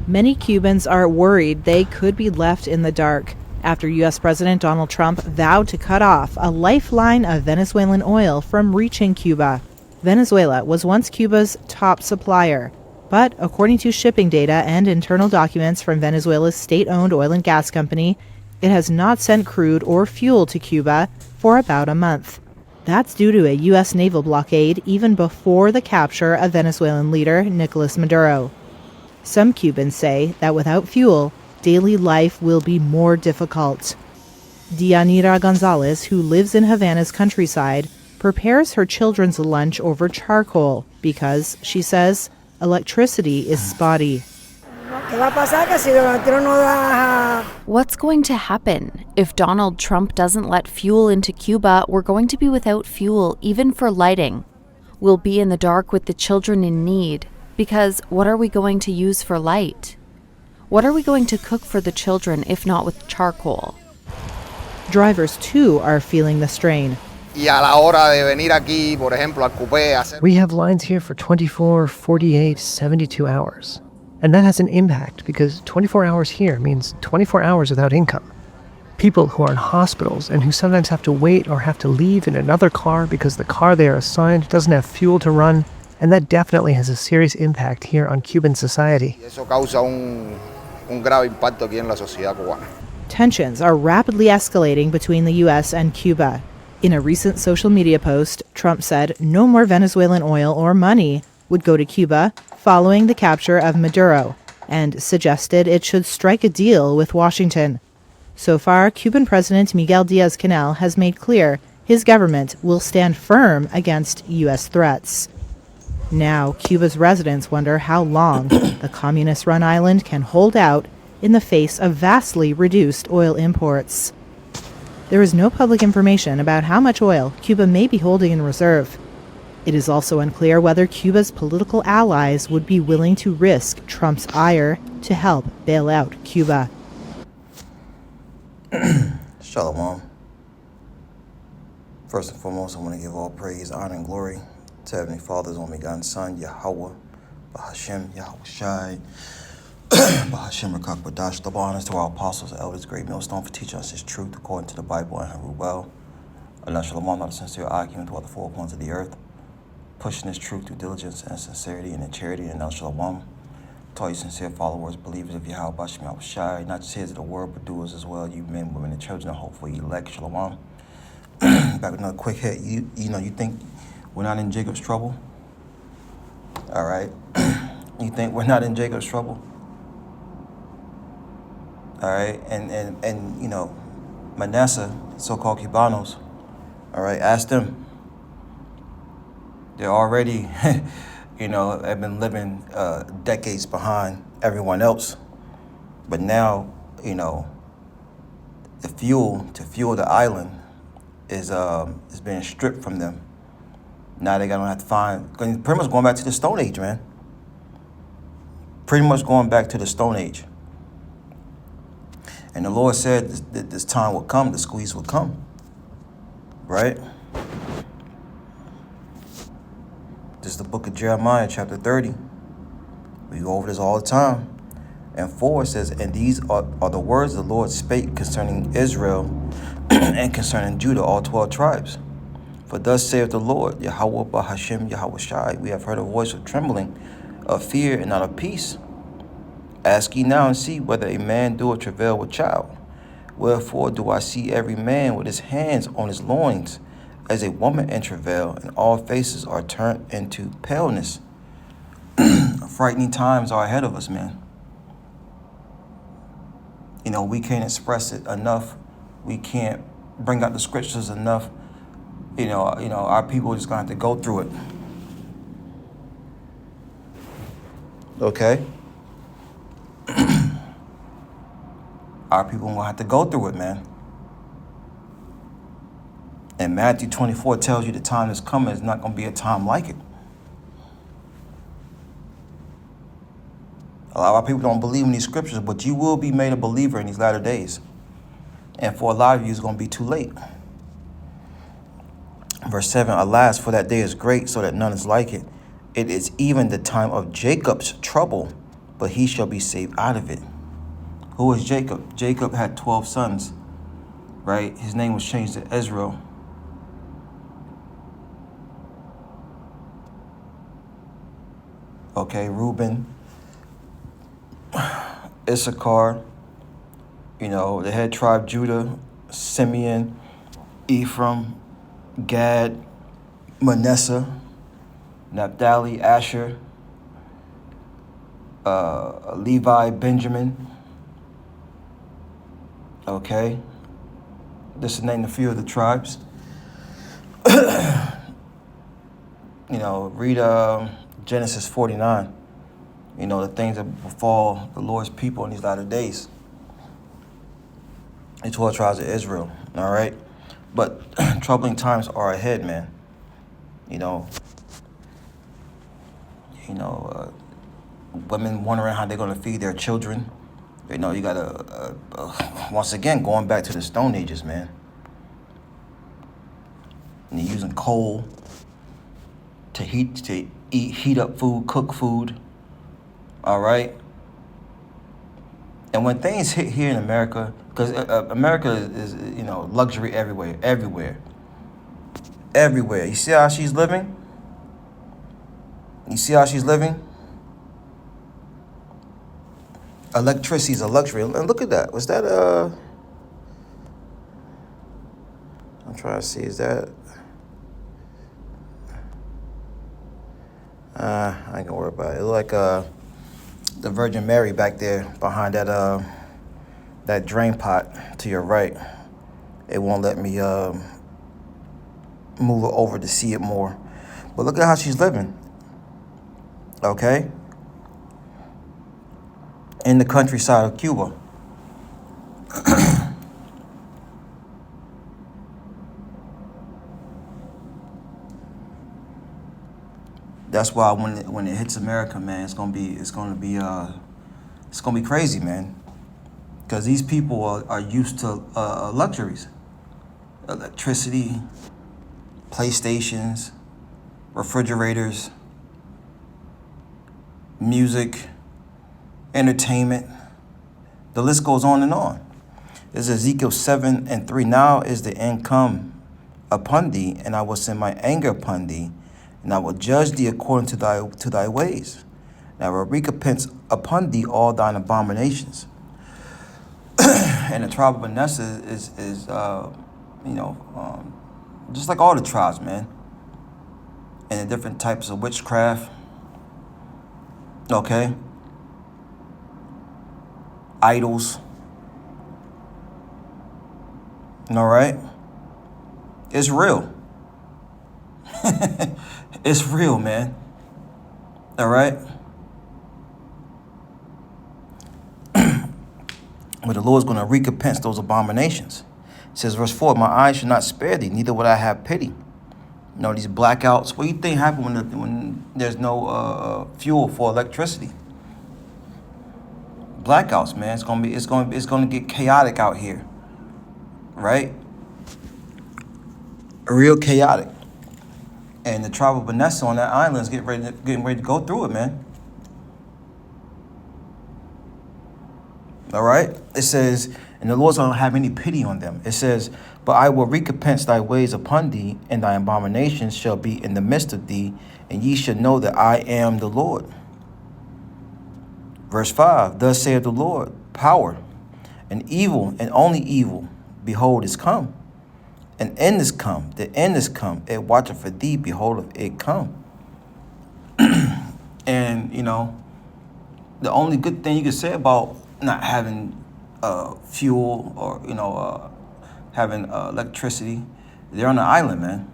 Many Cubans are worried they could be left in the dark after U.S. President Donald Trump vowed to cut off a lifeline of Venezuelan oil from reaching Cuba. Venezuela was once Cuba's top supplier, but according to shipping data and internal documents from Venezuela's state-owned oil and gas company, it has not sent crude or fuel to Cuba for about a month. That's due to a U.S. naval blockade even before the capture of Venezuelan leader Nicolas Maduro. Some Cubans say that without fuel, daily life will be more difficult. Dianira Gonzalez, who lives in Havana's countryside, prepares her children's lunch over charcoal because, she says, electricity is spotty. What's going to happen? If Donald Trump doesn't let fuel into Cuba, we're going to be without fuel, even for lighting. We'll be in the dark with the children in need, because what are we going to use for light? What are we going to cook for the children if not with charcoal? Drivers, too, are feeling the strain. We have lines here for 24, 48, 72 hours. And that has an impact because 24 hours here means 24 hours without income. People who are in hospitals and who sometimes have to wait or have to leave in another car because the car they are assigned doesn't have fuel to run, and that definitely has a serious impact here on Cuban society. Tensions are rapidly escalating between the U.S. and Cuba. In a recent social media post, Trump said no more Venezuelan oil or money would go to Cuba following the capture of Maduro, and suggested it should strike a deal with Washington. So far, Cuban President Miguel Diaz-Canel has made clear his government will stand firm against U.S. threats. Now, Cuba's residents wonder how long the communist-run island can hold out in the face of vastly reduced oil imports. There is no public information about how much oil Cuba may be holding in reserve. It is also unclear whether Cuba's political allies would be willing to risk Trump's ire to help bail out Cuba. Shalom. First and foremost, I want to give all praise, honor, and glory to Heavenly Father's only begotten Son, Yahweh, Bahashem, Yahweh Shai, Bahashem Rakak Badash. Double honors to our apostles, elders, great millstone for teaching us His truth according to the Bible and her well. Allah Shalom, not a sincere argument to all the four corners of the earth, pushing His truth through diligence and sincerity and in charity. And El Shalom, to all you sincere followers, believers of Yahweh, Bahashem, Yahweh Shai, not just hearers of the word, but doers as well, you men, women, and children, and hopefully elect. Shalom. Back with another quick hit. You think we're not in Jacob's trouble? All right. You think we're not in Jacob's trouble? All right. And Manasseh, so-called Cubanos, all right, ask them. They're already, have been living decades behind everyone else. But now, the fuel to fuel the island is being stripped from them. Now they're gonna have to find, pretty much going back to the Stone Age, man. Pretty much going back to the Stone Age. And the Lord said that this time will come, the squeeze will come, right? This is the book of Jeremiah, chapter 30. We go over this all the time. And 4 says, and these are the words the Lord spake concerning Israel and concerning Judah, all 12 tribes. For thus saith the Lord, Yahweh Bahashem Yahweh Shai, we have heard a voice of trembling, of fear and not of peace. Ask ye now and see whether a man doeth travail with child. Wherefore do I see every man with his hands on his loins, as a woman in travail, and all faces are turned into paleness. Frightening times are ahead of us, man. We can't express it enough. We can't bring out the scriptures enough. Our people are just gonna have to go through it. Okay? Our people are gonna have to go through it, man. And Matthew 24 tells you the time that's coming is not gonna be a time like it. A lot of our people don't believe in these scriptures, but you will be made a believer in these latter days. And for a lot of you, it's going to be too late. Verse 7, alas, for that day is great, so that none is like it. It is even the time of Jacob's trouble, but he shall be saved out of it. Who was Jacob? Jacob had 12 sons, right? His name was changed to Israel. Okay, Reuben, Issachar, the head tribe, Judah, Simeon, Ephraim, Gad, Manasseh, Naphtali, Asher, Levi, Benjamin. Okay, this is named a few of the tribes. Read Genesis 49. The things that befall the Lord's people in these latter days. The 12 tribes of Israel, all right? But troubling times are ahead, man. Women wondering how they're going to feed their children. You got to, once again, going back to the Stone Ages, man. And you're using coal to heat up food, cook food, all right? And when things hit here in America, because America is luxury everywhere. You see how she's living? Electricity is a luxury. And look at that. Was that I'm trying to see, is that I ain't gonna worry about it. It look like the Virgin Mary back there behind that drain pot to your right. It won't let me move it over to see it more. But look at how she's living. Okay? In the countryside of Cuba. That's why when it hits America, man, it's gonna be crazy, man. Because these people are used to luxuries, electricity, PlayStations, refrigerators, music, entertainment. The list goes on and on. This is Ezekiel 7:3. Now is the end come upon thee, and I will send my anger upon thee, and I will judge thee according to thy ways. And I will recompense upon thee all thine abominations. And the tribe of Manasseh is just like all the tribes, man. And the different types of witchcraft. Okay. Idols. All right. It's real. It's real, man. All right. But the Lord's going to recompense those abominations. It says, verse 4, my eyes should not spare thee, neither would I have pity. These blackouts. What do you think happen when there's no fuel for electricity? Blackouts, man. It's gonna get chaotic out here, right? Real chaotic. And the tribe of Manasseh on that island is getting ready to go through it, man. All right? It says, and the Lord's going to have any pity on them. It says, but I will recompense thy ways upon thee, and thy abominations shall be in the midst of thee, and ye shall know that I am the Lord. Verse 5, thus saith the Lord, power, and evil, and only evil, behold, is come. An end is come, the end is come. It watcheth for thee, behold, it come. And, the only good thing you can say about not having fuel or, having electricity, they're on an island, man.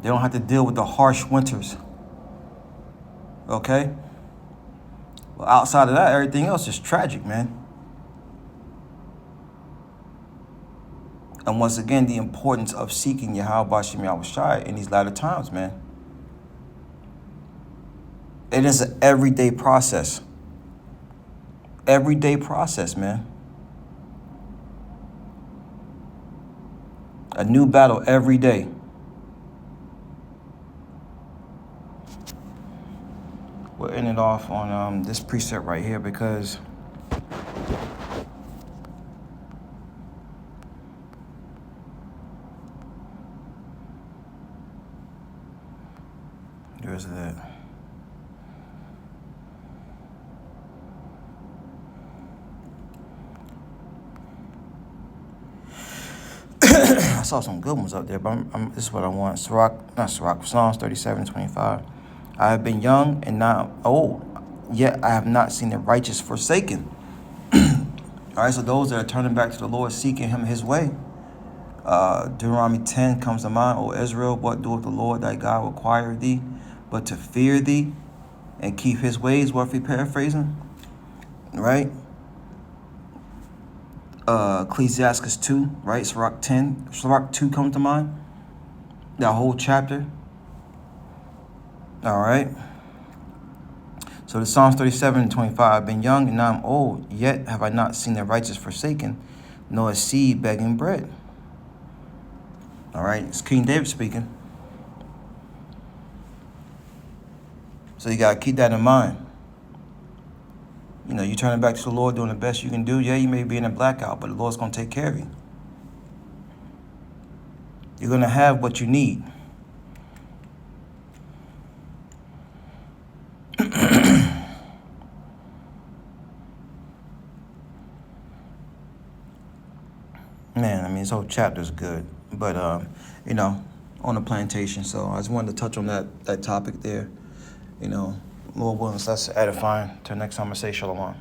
They don't have to deal with the harsh winters. Okay? Well, outside of that, everything else is tragic, man. And once again, the importance of seeking Yahweh B'Shem Yahushai in these latter times, man. It is an everyday process. Everyday process, man. A new battle every day. we'll end it off on this precept right here, because there's that. I saw some good ones up there, but this is what I want. Psalms 37:25. I have been young and now old, yet I have not seen the righteous forsaken. All right, so those that are turning back to the Lord, seeking him his way. Deuteronomy 10 comes to mind. O Israel, what doeth the Lord thy God require thee, but to fear thee and keep his ways? What if we paraphrasing? Right? Ecclesiastes 2, right? Sirach 2 comes to mind. That whole chapter. All right. So the Psalms 37:25. I've been young and now I'm old, yet have I not seen the righteous forsaken, nor a seed begging bread. All right. It's King David speaking. So you got to keep that in mind. You know, you turning back to the Lord, doing the best you can do. Yeah, you may be in a blackout, but the Lord's going to take care of you. You're going to have what you need. Man, I mean, this whole chapter is good. But, you know, on the plantation. So I just wanted to touch on that topic there. You know, Lord willing, that's edifying. Till next time, I say shalom.